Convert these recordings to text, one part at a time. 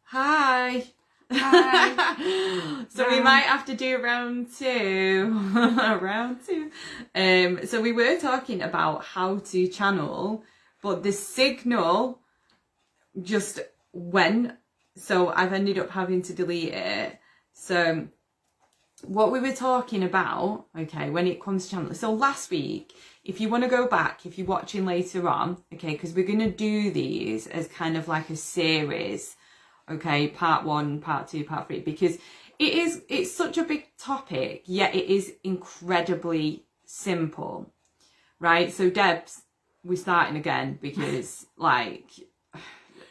Hi. Hi. So we might have to do round two. Round two. So we were talking about how to channel, but the signal just went. So I've ended up having to delete it. So what we were talking about, okay, when it comes to channeling. So last week, if you want to go back, if you're watching later on, okay, because we're going to do these as kind of like a series. Okay, part 1, part 2, part 3, because it's such a big topic, yet it is incredibly simple, right? So Debs, we're starting again because like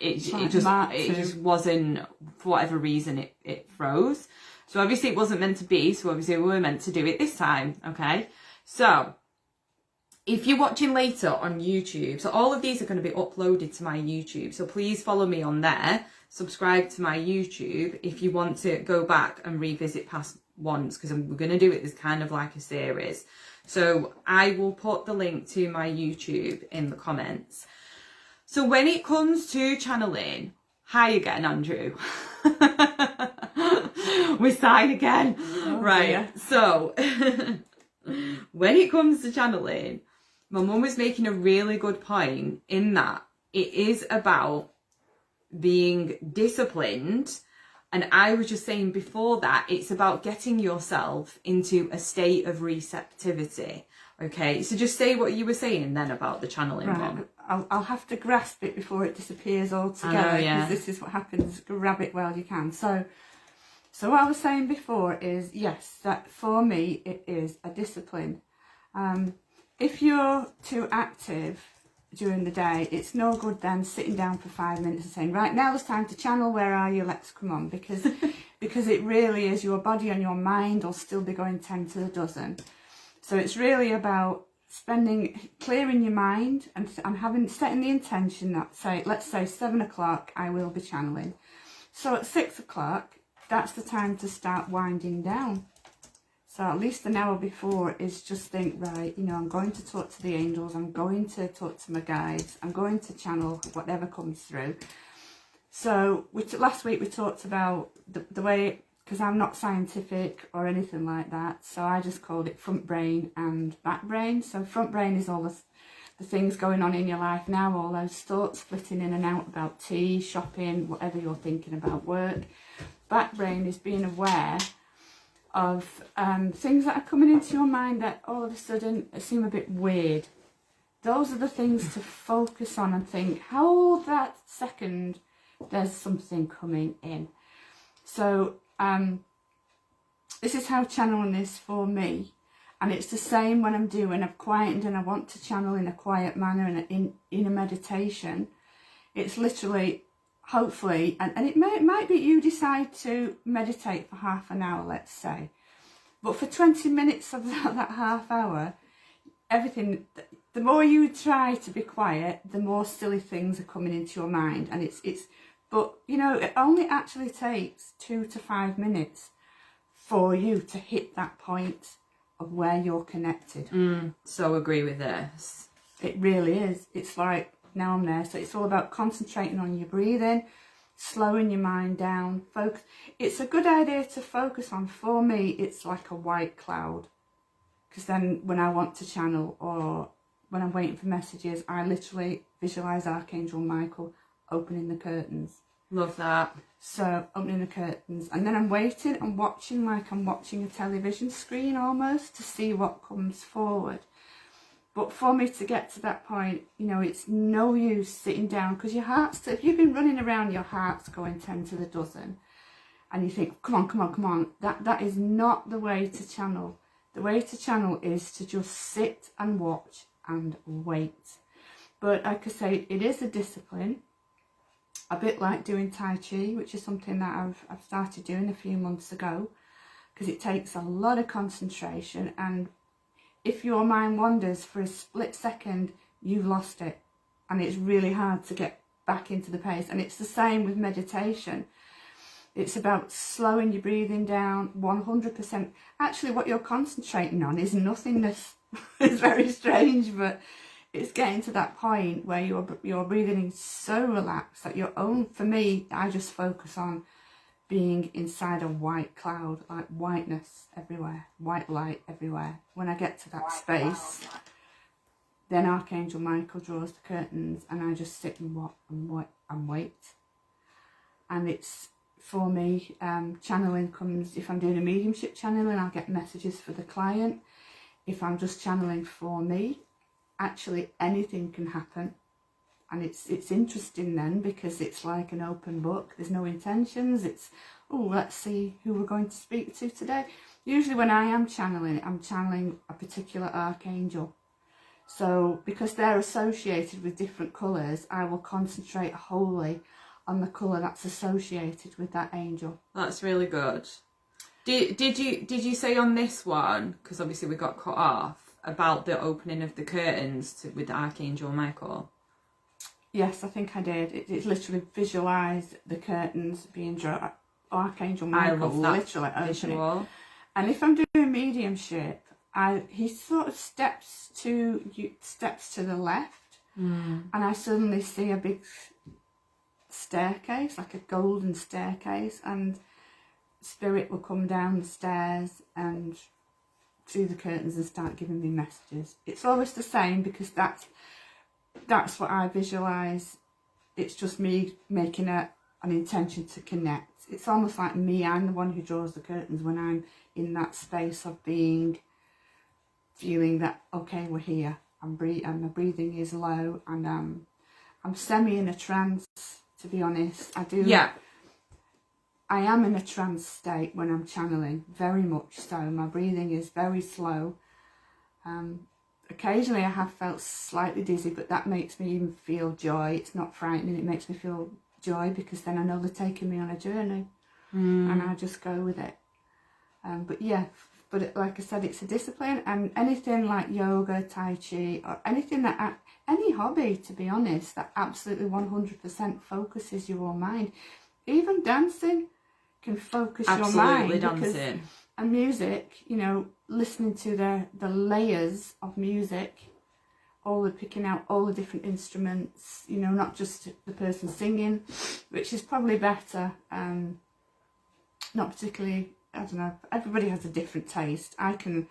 it just wasn't, for whatever reason it froze. So obviously it wasn't meant to be, so obviously we were meant to do it this time, okay? So if you're watching later on YouTube, so all of these are going to be uploaded to my YouTube, so please follow me on there. Subscribe to my YouTube if you want to go back and revisit past ones, because we're going to do it as kind of like a series. So I will put the link to my YouTube in the comments. So when it comes to channeling, hi again, Andrew. We're starting again. Oh, right. Dear. So when it comes to channeling, my mum was making a really good point in that it is about being disciplined, and I was just saying before that it's about getting yourself into a state of receptivity. Okay, so just say what you were saying then about the channeling one. I'll have to grasp it before it disappears altogether, because this is what happens. Grab it while you can. So what I was saying before is, yes, that for me it is a discipline. If you're too active during the day, it's no good then sitting down for 5 minutes and saying, right, now it's time to channel, where are you, let's come on, because it really is, your body and your mind will still be going 10 to the dozen. So it's really about clearing your mind and setting the intention that, let's say 7 o'clock I will be channeling. So at 6 o'clock, that's the time to start winding down. So at least an hour before is just think, right, I'm going to talk to the angels, I'm going to talk to my guides, I'm going to channel whatever comes through. So last week we talked about the way, because I'm not scientific or anything like that, so I just called it front brain and back brain. So front brain is all the things going on in your life now, all those thoughts flitting in and out about tea, shopping, whatever you're thinking about, work. Back brain is being aware of things that are coming into your mind that all of a sudden seem a bit weird. Those are the things to focus on and think, hold that second, there's something coming in. So this is how channeling is for me, and it's the same when I've quietened and I want to channel in a quiet manner and in a meditation. It's literally, hopefully, and it might be you decide to meditate for half an hour, let's say, but for 20 minutes of that half hour, everything, the more you try to be quiet, the more silly things are coming into your mind. And but it only actually takes 2 to 5 minutes for you to hit that point of where you're connected. So agree with this. It really is. It's like, now I'm there. So it's all about concentrating on your breathing, slowing your mind down, focus. It's a good idea to focus on. For me, it's like a white cloud, because then when I want to channel or when I'm waiting for messages, I literally visualize Archangel Michael opening the curtains. Love that. So opening the curtains, and then I'm waiting and watching like I'm watching a television screen almost, to see what comes forward. But for me to get to that point, it's no use sitting down, because your heart's, if you've been running around, your heart's going 10 to the dozen. And you think, come on. That is not the way to channel. The way to channel is to just sit and watch and wait. But like I say, it is a discipline. A bit like doing Tai Chi, which is something that I've started doing a few months ago, because it takes a lot of concentration, and if your mind wanders for a split second, you've lost it, and it's really hard to get back into the pace. And it's the same with meditation. It's about slowing your breathing down 100%. Actually, what you're concentrating on is nothingness. It's very strange, but it's getting to that point where you're breathing so relaxed that for me, I just focus on being inside a white cloud, like whiteness everywhere, white light everywhere. When I get to that space, then Archangel Michael draws the curtains, and I just sit and wait. And it's, for me, channeling comes, if I'm doing a mediumship channeling, I'll get messages for the client. If I'm just channeling for me, actually anything can happen. And it's interesting then, because it's like an open book. There's no intentions. It's, oh, let's see who we're going to speak to today. Usually when I am channeling, I'm channeling a particular archangel. So because they're associated with different colours, I will concentrate wholly on the colour that's associated with that angel. That's really good. Did you say on this one, because obviously we got cut off, about the opening of the curtains with Archangel Michael? Yes, I think I did. It literally visualised the curtains being drawn. Archangel Michael literally opening. And if I'm doing mediumship, he sort of steps to the left, and I suddenly see a big staircase, like a golden staircase, and spirit will come down the stairs and through the curtains and start giving me messages. It's always the same, because that's what I visualise. It's just me making an intention to connect. It's almost like me, I'm the one who draws the curtains when I'm in that space of feeling that, okay, we're here. And my breathing is low, and I'm semi in a trance, to be honest. I am in a trance state when I'm channeling, very much so. My breathing is very slow. Occasionally I have felt slightly dizzy, but that makes me even feel joy. It's not frightening, it makes me feel joy, because then I know they're taking me on a journey, and I just go with it. But like I said, it's a discipline, and anything like yoga, tai chi, or anything any hobby, to be honest, that absolutely 100% focuses your mind. Even dancing can focus your mind. Dancing. And music, listening to the layers of music, picking out all the different instruments, not just the person singing, which is probably better. Not particularly, I don't know, everybody has a different taste. I can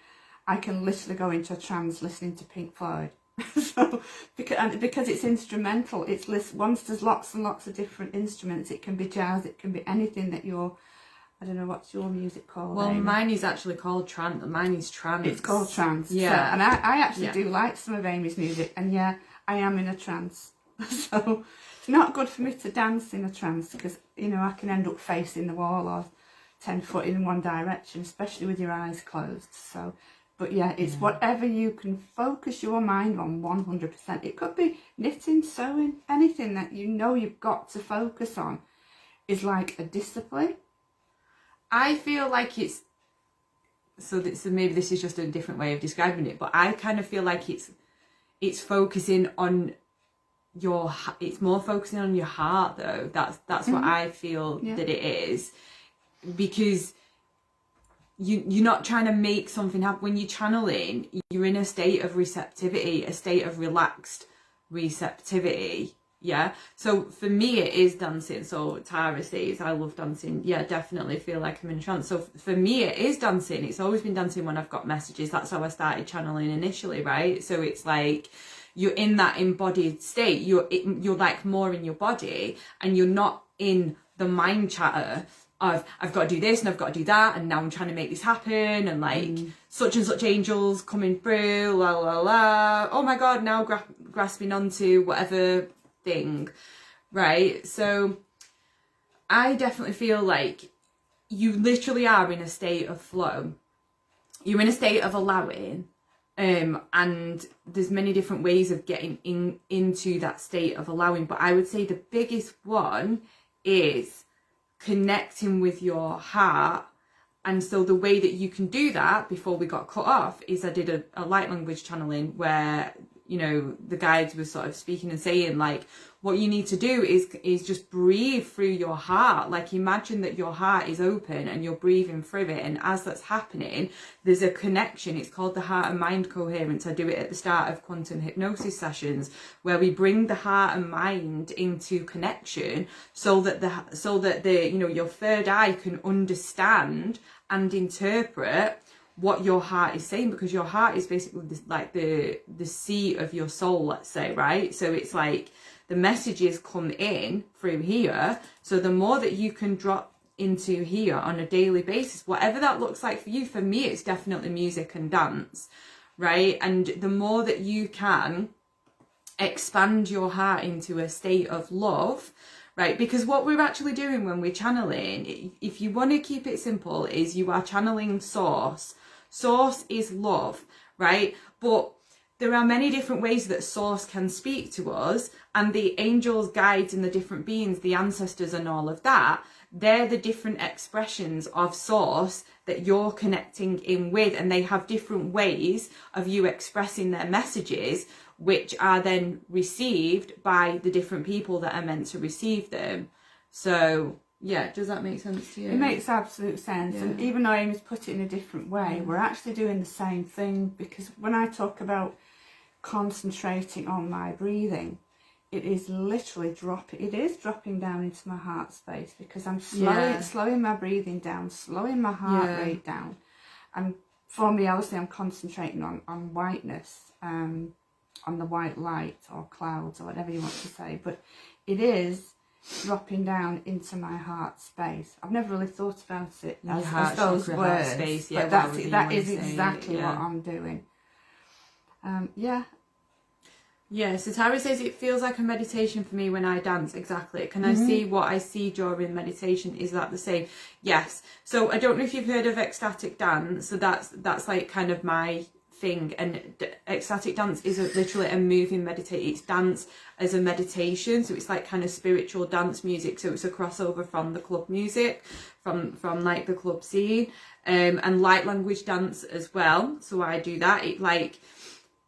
literally go into a trance listening to Pink Floyd. So because it's instrumental, once there's lots and lots of different instruments, it can be jazz, it can be anything that I don't know, what's your music called? Well, Amy? Mine is actually called trance. Mine is trance. It's called trance. Yeah. So, and I actually do like some of Amy's music, and yeah, I am in a trance. So it's not good for me to dance in a trance, because I can end up facing the wall or 10 foot in one direction, especially with your eyes closed. So, but yeah, it's whatever you can focus your mind on 100%. It could be knitting, sewing, anything that you've got to focus on is like a discipline. I feel like so maybe this is just a different way of describing it, but I kind of feel like it's focusing on it's more focusing on your heart, though. That's what I feel that it is, because you're not trying to make something happen. When you're channeling, you're in a state of receptivity, a state of relaxed receptivity. Yeah, so for me it is dancing. So Tara says I love dancing. Yeah, definitely feel like I'm in a trance. So for me it is dancing. It's always been dancing when I've got messages. That's how I started channeling initially, right? So it's like you're in that embodied state. You're like more in your body, and you're not in the mind chatter of I've got to do this and I've got to do that, and now I'm trying to make this happen, and like such and such angels coming through, la la la. Oh my God, now grasping onto whatever thing, right? So I definitely feel like you literally are in a state of flow. You're in a state of allowing, and there's many different ways of getting into that state of allowing, but I would say the biggest one is connecting with your heart. And so the way that you can do that, before we got cut off, is I did a light language channeling where you know, the guides were sort of speaking and saying, like, what you need to do is just breathe through your heart. Like, imagine that your heart is open and you're breathing through it. And as that's happening, there's a connection. It's called the heart and mind coherence. I do it at the start of quantum hypnosis sessions, where we bring the heart and mind into connection so that the you know, your third eye can understand and interpret what your heart is saying, because your heart is basically this, like the seat of your soul, let's say, right? So it's like the messages come in through here. So the more that you can drop into here on a daily basis, whatever that looks like for you, for me it's definitely music and dance, right? And the more that you can expand your heart into a state of love, right? Because what we're actually doing when we're channeling, if you want to keep it simple, is you are channeling source. Source is love, right? But there are many different ways that source can speak to us, and the angels, guides, and the different beings, the ancestors and all of that, they're the different expressions of source that you're connecting in with, and they have different ways of you expressing their messages, which are then received by the different people that are meant to receive them. So yeah, does that make sense to you? It makes absolute sense. Yeah. And even though Amy's put it in a different way, we're actually doing the same thing, because when I talk about concentrating on my breathing, it is literally dropping down into my heart space, because I'm slowing my breathing down, slowing my heart rate down. And for me, obviously, I'm concentrating on whiteness, on the white light or clouds or whatever you want to say, but it is dropping down into my heart space. I've never really thought about it as those words, space, but that is exactly what I'm doing. Yeah, so Tara says it feels like a meditation for me when I dance. Exactly. Can I see what I see during meditation? Is that the same? Yes. So I don't know if you've heard of ecstatic dance. So that's like kind of my thing. And ecstatic dance is literally a moving meditation. It's dance as a meditation. So it's like kind of spiritual dance music. So it's a crossover from the club music, from like the club scene, and light language dance as well. So I do that.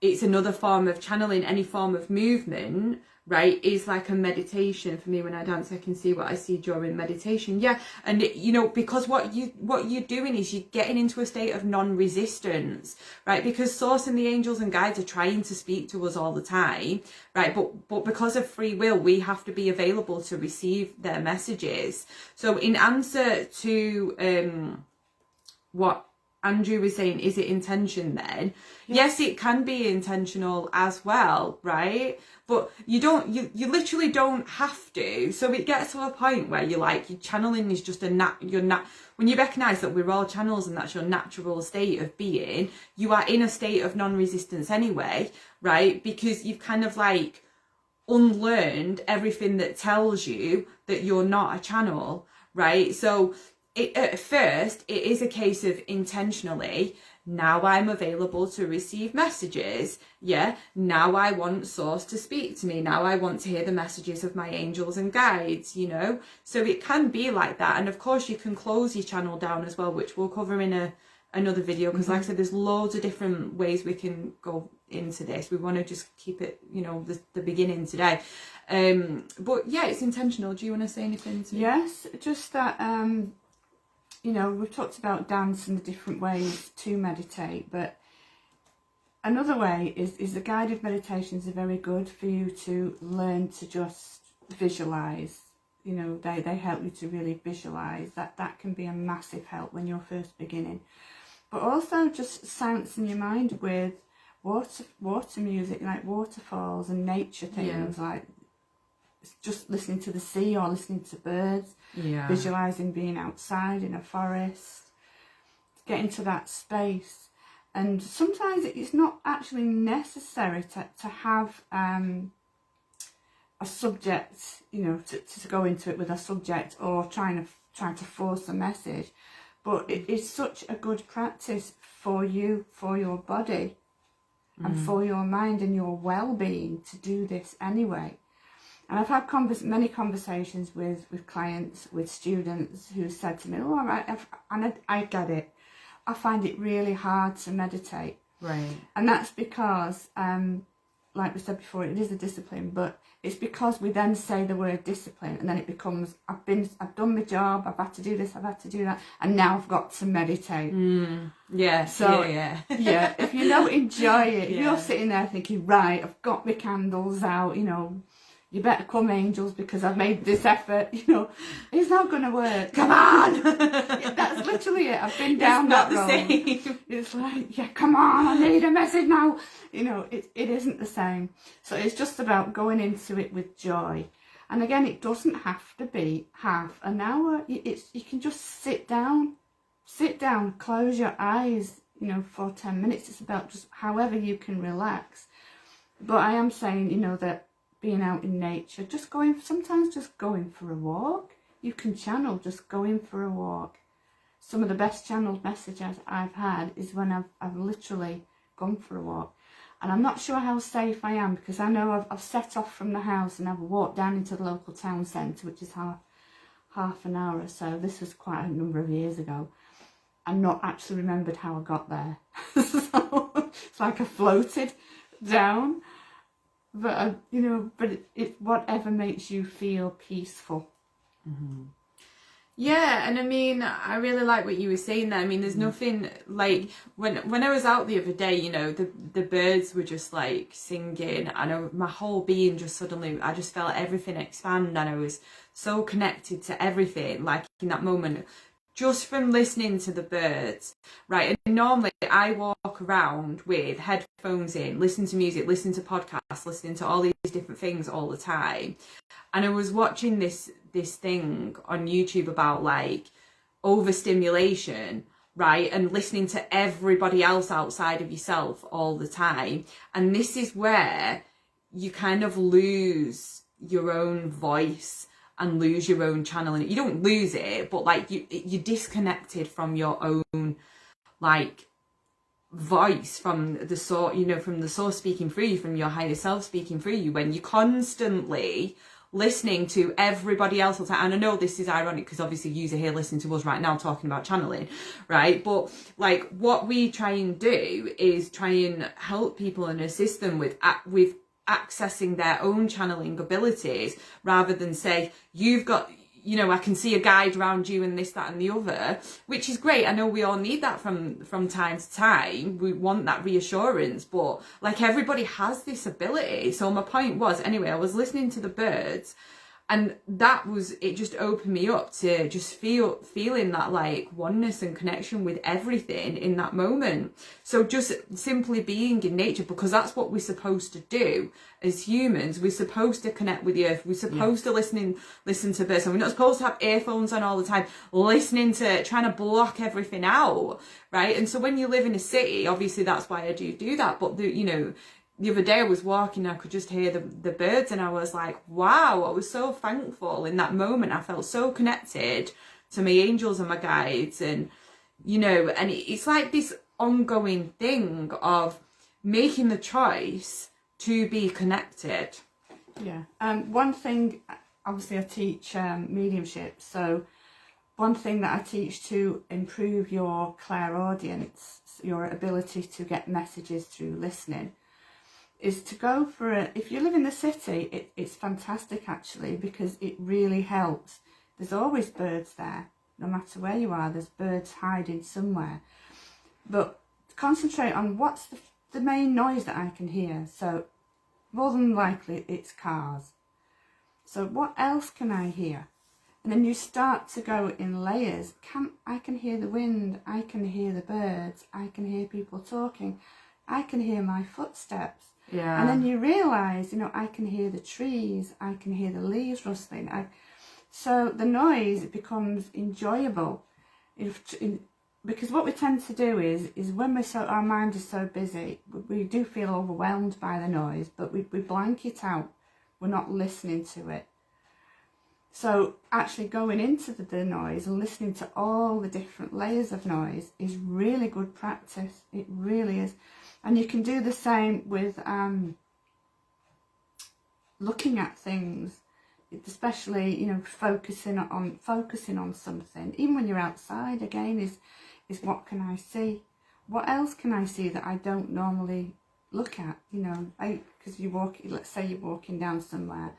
It's another form of channeling. Any form of movement, right, is like a meditation for me. When I dance, I can see what I see during meditation. Yeah, and you know, because what you're doing is you're getting into a state of non-resistance, right? Because source and the angels and guides are trying to speak to us all the time, right? But because of free will, we have to be available to receive their messages. So in answer to what Andrew was saying, is it intention then? Yes, it can be intentional as well, right? But you literally don't have to. So it gets to a point where you're like, your channeling is just when you recognize that we're all channels and that's your natural state of being, you are in a state of non-resistance anyway, right? Because you've kind of like unlearned everything that tells you that you're not a channel, right? So at first, it is a case of intentionally, now I'm available to receive messages. Yeah, now I want source to speak to me. Now I want to hear the messages of my angels and guides, you know. So it can be like that. And of course, you can close your channel down as well, which we'll cover in another video. Because like I said, there's loads of different ways we can go into this. We want to just keep it, you know, the beginning today. But yeah, it's intentional. Do you want to say anything to me? Yes, just that... you know, we've talked about dance and the different ways to meditate, but another way is the guided meditations are very good for you to learn to just visualize. You know, they help you to really visualize. That can be a massive help when you're first beginning. But also just silencing your mind with water music, like waterfalls and nature things, like just listening to the sea or listening to birds, visualizing being outside in a forest, get into that space. And sometimes it's not actually necessary to have a subject, you know, to go into it with a subject or trying to force a message, but it is such a good practice for you, for your body and for your mind and your well-being to do this anyway. And I've had many conversations with clients, with students who said to me, oh, all right, I get it. I find it really hard to meditate. Right. And that's because like we said before, it is a discipline, but it's because we then say the word discipline, and then it becomes, I've done my job, I've had to do this, I've had to do that, and now I've got to meditate. Yeah. So yeah. if you don't enjoy it, if you're sitting there thinking, right, I've got my candles out, you know, you better come, angels, because I've made this effort, you know, it's not going to work. Come on! That's literally it. I've been down that road. It's not the same. It's like, yeah, come on, I need a message now. You know, it isn't the same. So it's just about going into it with joy. And again, it doesn't have to be half an hour. You can just sit down, close your eyes, you know, for 10 minutes. It's about just however you can relax. But I am saying, you know, that being out in nature, sometimes just going for a walk. You can channel just going for a walk. Some of the best channeled messages I've had is when I've literally gone for a walk. And I'm not sure how safe I am, because I know I've set off from the house and I've walked down into the local town centre, which is half an hour or so. This was quite a number of years ago. And not actually remembered how I got there. So it's like I floated down. But, you know, it's whatever makes you feel peaceful. Yeah, and I mean, I really like what you were saying there. I mean, there's nothing like when I was out the other day, you know, the birds were just like singing, and my whole being just suddenly, I just felt everything expand, and I was so connected to everything, like in that moment, just from listening to the birds, right? And normally I walk around with headphones in, listen to music, listen to podcasts, listening to all these different things all the time. And I was watching this thing on YouTube about like overstimulation, right? And listening to everybody else outside of yourself all the time. And this is where you kind of lose your own voice and lose your own channeling. You don't lose it, but like you're disconnected from your own like voice, from the source, you know, from the source speaking through you, from your higher self speaking through you, when you're constantly listening to everybody else. And I know this is ironic because obviously you are here listening to us right now talking about channeling, right? But like what we try and do is try and help people and assist them with accessing their own channeling abilities, rather than say, you've got, you know, I can see a guide around you and this, that and the other, which is great. I know we all need that from time to time. We want that reassurance, but like everybody has this ability. So my point was, anyway, I was listening to the birds, and it just opened me up to just feeling that like oneness and connection with everything in that moment. So just simply being in nature, because that's what we're supposed to do as humans. We're supposed to connect with the earth. We're supposed to listen to birds. And we're not supposed to have earphones on all the time, trying to block everything out, right? And so when you live in a city, obviously that's why I do that. But the other day I was walking, I could just hear the birds, and I was like, wow, I was so thankful in that moment. I felt so connected to my angels and my guides, and, you know, and it's like this ongoing thing of making the choice to be connected. Yeah. One thing, obviously I teach mediumship, so one thing that I teach to improve your clairaudience, your ability to get messages through listening, is to go for if you live in the city, it's fantastic actually, because it really helps. There's always birds there, no matter where you are, there's birds hiding somewhere. But concentrate on what's the main noise that I can hear. So more than likely it's cars. So what else can I hear? And then you start to go in layers. I can hear the wind, I can hear the birds, I can hear people talking, I can hear my footsteps. Yeah. And then you realise, you know, I can hear the trees, I can hear the leaves rustling. So the noise becomes enjoyable. Because what we tend to do is when our mind is so busy, we do feel overwhelmed by the noise, but we blank it out. We're not listening to it. So actually going into the noise and listening to all the different layers of noise is really good practice. It really is. And you can do the same with looking at things, especially, you know, focusing on something. Even when you're outside, again, is what can I see? What else can I see that I don't normally look at, you know, because you walk, let's say you're walking down somewhere,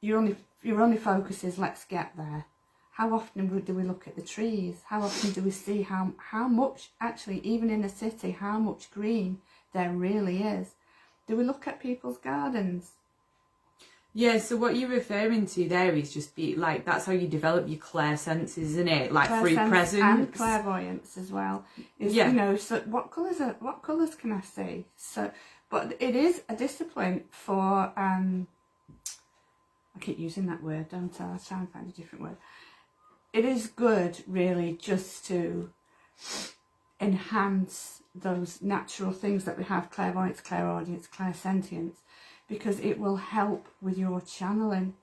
your only focus is let's get there. How often do we look at the trees? How often do we see how much, actually, even in a city, how much green there really is? Do we look at people's gardens? Yeah, so what you're referring to there is just that's how you develop your clair senses, isn't it? Like through presence and clairvoyance as well. You know, so what colours can I see? So, but it is a discipline for I keep using that word, don't I? I'll try and find a different word. It is good, really, just to enhance those natural things that we have: clairvoyance, clairaudience, clairsentience, because it will help with your channeling.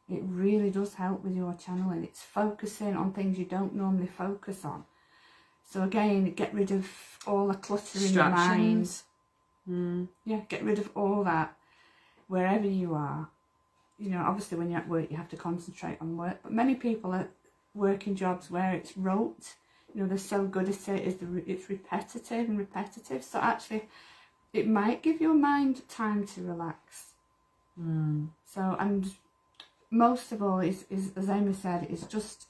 It really does help with your channeling. It's focusing on things you don't normally focus on. So again, get rid of all the clutter in your mind. Yeah, get rid of all that wherever you are. You know, obviously when you're at work, you have to concentrate on work. But many people are working jobs where it's rote. You know, they're so good at it. It's repetitive. So actually, it might give your mind time to relax. So, and most of all is as Amy said, is just,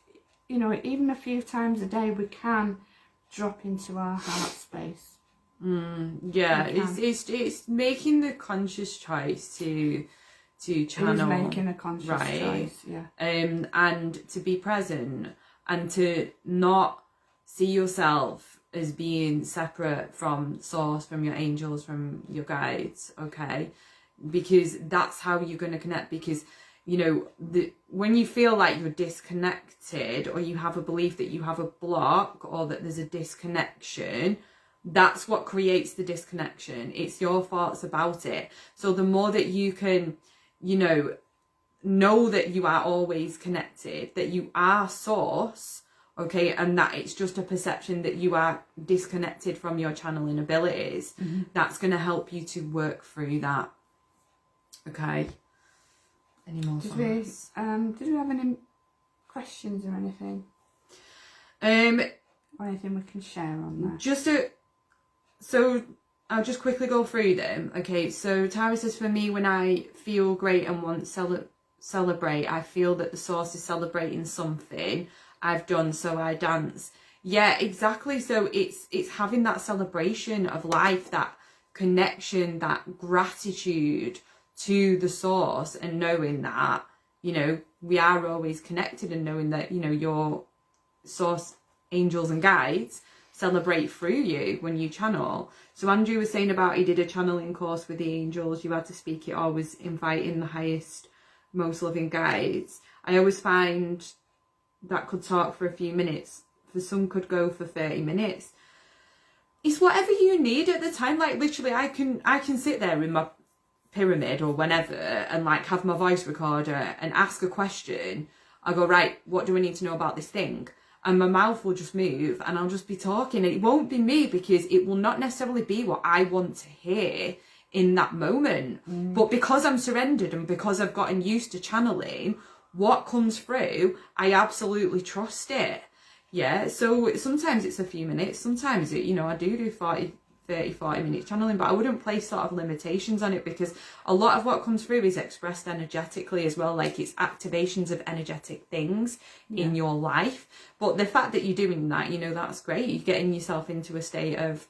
you know, even a few times a day we can drop into our heart space. Yeah, it's making the conscious choice to channel. It is making a conscious choice, yeah. And to be present and to not see yourself as being separate from source, from your angels, from your guides, okay? Because that's how you're going to connect. Because, you know, when you feel like you're disconnected, or you have a belief that you have a block, or that there's a disconnection, that's what creates the disconnection. It's your thoughts about it. So the more that you can, you know that you are always connected, that you are source, okay, and that it's just a perception that you are disconnected from your channeling abilities, that's going to help you to work through that. Okay. Any more thoughts? Did we have any questions or anything? Or anything we can share on that? So I'll just quickly go through them. Okay, so Tara says, for me, when I feel great and want to celebrate, I feel that the source is celebrating something I've done, so I dance. Yeah, exactly. So it's having that celebration of life, that connection, that gratitude to the source, and knowing that, you know, we are always connected, and knowing that, you know, your source angels and guides celebrate through you when you channel. So Andrew was saying about he did a channeling course with the angels. You had to speak it always inviting the highest, most loving guides. I always find that could talk for a few minutes. For some could go for 30 minutes. It's whatever you need at the time. Like literally I can sit there in my pyramid or whenever and like have my voice recorder and ask a question. I go, right, what do I need to know about this thing? And my mouth will just move and I'll just be talking. And it won't be me, because it will not necessarily be what I want to hear in that moment. But because I'm surrendered and because I've gotten used to channeling, what comes through, I absolutely trust it. Yeah, so sometimes it's a few minutes, sometimes it, you know, I do 40 minutes channeling, but I wouldn't place sort of limitations on it, because a lot of what comes through is expressed energetically as well. Like it's activations of energetic things in your life. But the fact that you're doing that, you know, that's great. You're getting yourself into a state of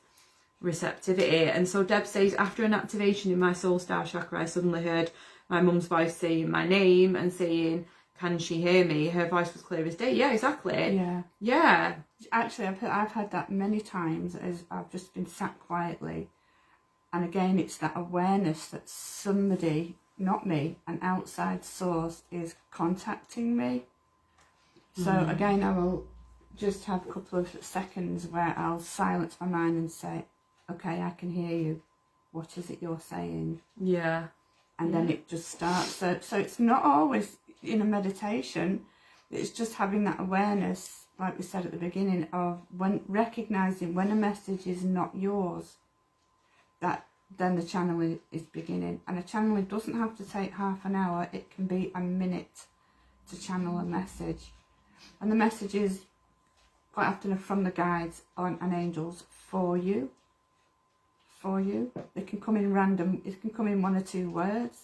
receptivity. And so Deb says, after an activation in my soul star chakra, I suddenly heard my mum's voice saying my name and saying, can she hear me? Her voice was clear as day. Yeah, exactly. Yeah. Actually, I've had that many times as I've just been sat quietly. And again, it's that awareness that somebody, not me, an outside source is contacting me. So again, I will just have a couple of seconds where I'll silence my mind and say, okay, I can hear you. What is it you're saying? Yeah. And then it just starts. So it's not always in a meditation. It's just having that awareness, like we said at the beginning, of when recognizing when a message is not yours, that then the channeling is beginning. And a channeling doesn't have to take half an hour. It can be a minute to channel a message. And the message is quite often from the guides and angels for you. for you. They can come in random, it can come in 1 or 2 words,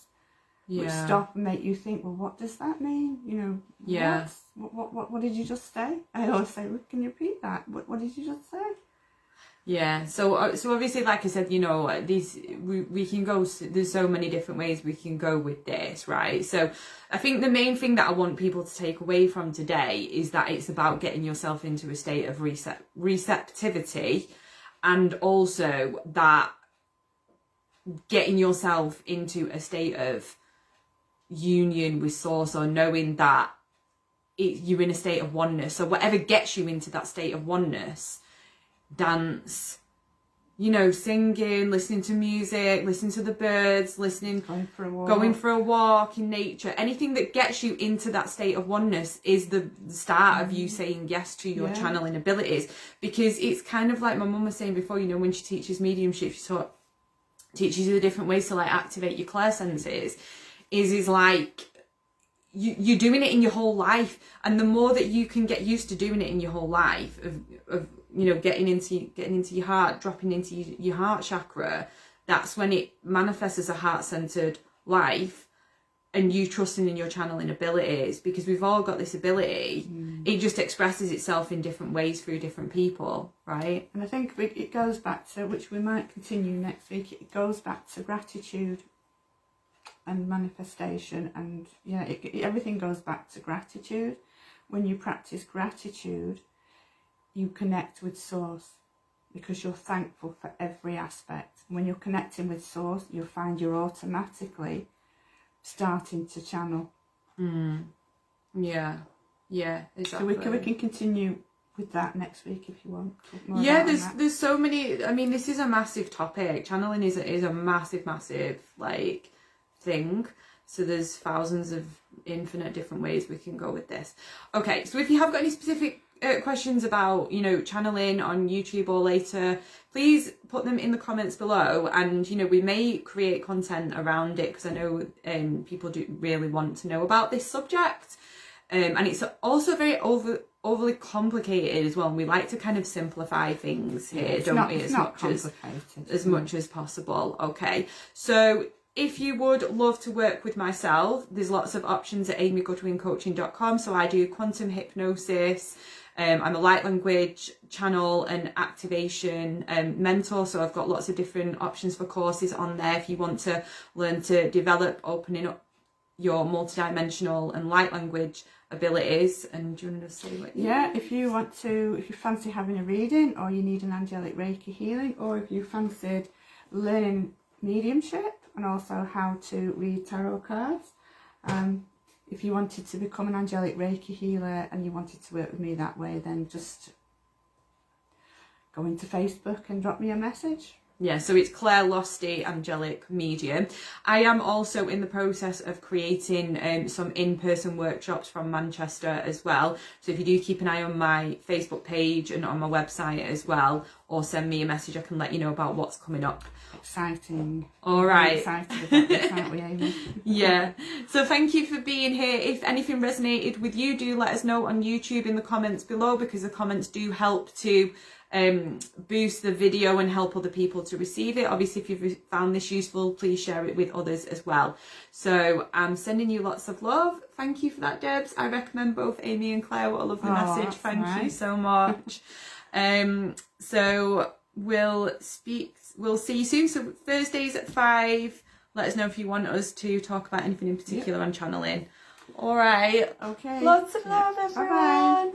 which stop and make you think, well, what does that mean? You know, what did you just say? I always say, well, can you repeat that? What did you just say? Yeah, so obviously, like I said, you know, we can go, there's so many different ways we can go with this, right? So I think the main thing that I want people to take away from today is that it's about getting yourself into a state of receptivity, and also that getting yourself into a state of union with source, or knowing that you're in a state of oneness. So whatever gets you into that state of oneness, dance, you know, singing, listening to music, listening to the birds, going for a walk in nature, anything that gets you into that state of oneness is the start of you saying yes to your channeling abilities. Because it's kind of like my mum was saying before, you know, when she teaches mediumship, she teaches you the different ways to like activate your clair senses, is like you're doing it in your whole life, and the more that you can get used to doing it in your whole life, of you know, getting into your heart, dropping into your heart chakra, that's when it manifests as a heart-centered life, and you trusting in your channeling abilities, because we've all got this ability. It just expresses itself in different ways through different people, right? And I think it goes back to, which we might continue next week, it goes back to gratitude and manifestation, and everything goes back to gratitude. When you practice gratitude, you connect with source, because you're thankful for every aspect. When you're connecting with source, you'll find you're automatically starting to channel. Yeah, exactly. So we can continue with that next week if you want. There's so many. I mean, this is a massive topic. Channeling is a massive like thing. So there's thousands of infinite different ways we can go with this. Okay, so if you have got any specific questions about, you know, channeling on YouTube or later, please put them in the comments below, and you know, we may create content around it, because I know people do really want to know about this subject, and it's also very overly complicated as well, and we like to kind of simplify things here, don't we, as much as possible. Okay, so if you would love to work with myself, there's lots of options at amygoodwincoaching.com. So I do quantum hypnosis. I'm a light language channel and activation mentor. So I've got lots of different options for courses on there if you want to learn to develop opening up your multidimensional and light language abilities. And do you want to say what you if you fancy having a reading, or you need an angelic Reiki healing, or if you fancied learning mediumship and also how to read tarot cards, if you wanted to become an angelic Reiki healer and you wanted to work with me that way, then just go into Facebook and drop me a message. Yeah, so it's Clare Losty, Angelic Medium. I am also in the process of creating some in-person workshops from Manchester as well. So if you do keep an eye on my Facebook page and on my website as well, or send me a message, I can let you know about what's coming up. Exciting. All right. Excited about this, aren't we, Amy? Yeah. So thank you for being here. If anything resonated with you, do let us know on YouTube in the comments below, because the comments do help to boost the video and help other people to receive it. Obviously, if you've found this useful, please share it with others as well. So I'm sending you lots of love. Thank you for that, Debs. I recommend both Amy and Claire. What a lovely message. Thank you so much. So we'll see you soon. So Thursdays at 5. Let us know if you want us to talk about anything in particular on channeling. All right. Okay. Lots of love, everyone. Bye-bye.